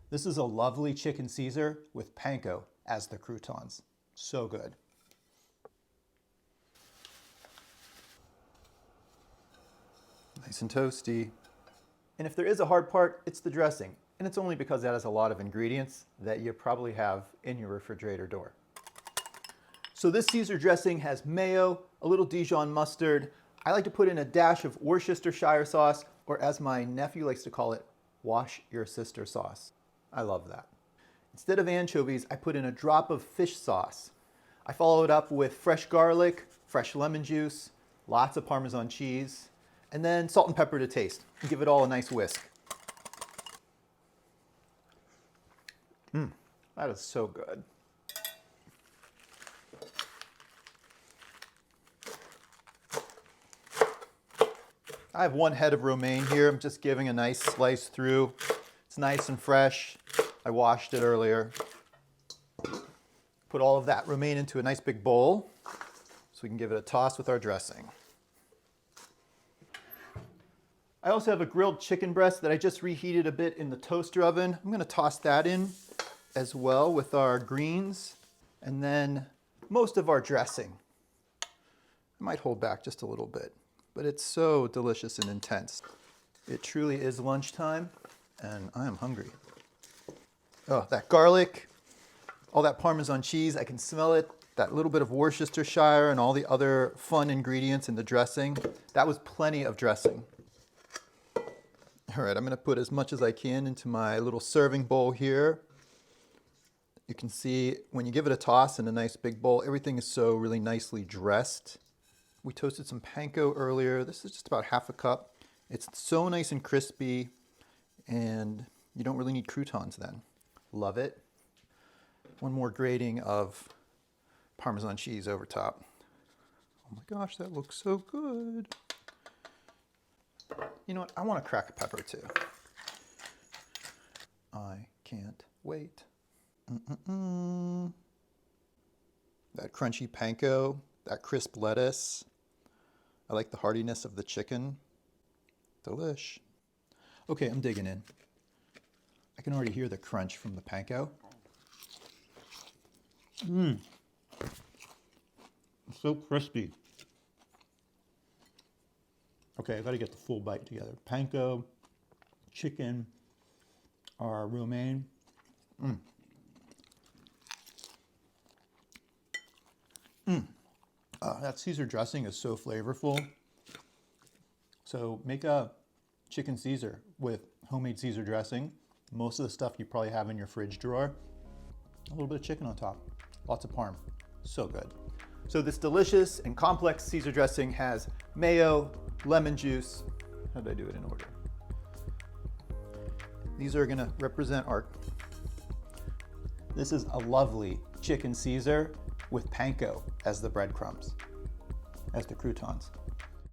This is a lovely chicken Caesar with panko as the croutons. So good. Nice and toasty. And if there is a hard part, it's the dressing. And it's only because that has a lot of ingredients that you probably have in your refrigerator door. So this Caesar dressing has mayo, a little Dijon mustard. I like to put in a dash of Worcestershire sauce, or as my nephew likes to call it, wash your sister sauce. I love that. Instead of anchovies, I put in a drop of fish sauce. I follow it up with fresh garlic, fresh lemon juice, lots of Parmesan cheese, and then salt and pepper to taste. And give it all a nice whisk. That is so good. I have one head of romaine here. I'm just giving a nice slice through. It's nice and fresh. I washed it earlier. Put all of that romaine into a nice big bowl so we can give it a toss with our dressing. I also have a grilled chicken breast that I just reheated a bit in the toaster oven. I'm going to toss that in as well with our greens, and then most of our dressing. I might hold back just a little bit, but it's so delicious and intense. It truly is lunchtime, and I am hungry. Oh, that garlic, all that Parmesan cheese, I can smell it. That little bit of Worcestershire and all the other fun ingredients in the dressing. That was plenty of dressing. All right, I'm gonna put as much as I can into my little serving bowl here. You can see when you give it a toss in a nice big bowl, everything is so really nicely dressed. We toasted some panko earlier. This is just about half a cup. It's so nice and crispy, and you don't really need croutons then. Love it. One more grating of Parmesan cheese over top. Oh my gosh, that looks so good. You know what? I want to crack a pepper too. I can't wait. That crunchy panko, that crisp lettuce. I like the heartiness of the chicken. Delish. Okay, I'm digging in. I can already hear the crunch from the panko. It's so crispy. Okay, I gotta get the full bite together. Panko, chicken, our romaine. That Caesar dressing is so flavorful. So make a chicken Caesar with homemade Caesar dressing. Most of the stuff you probably have in your fridge drawer. A little bit of chicken on top. Lots of parm. So good. So this delicious and complex Caesar dressing has mayo, lemon juice. How did I do it in order? These are gonna represent our... This is a lovely chicken Caesar with panko as the breadcrumbs, as the croutons.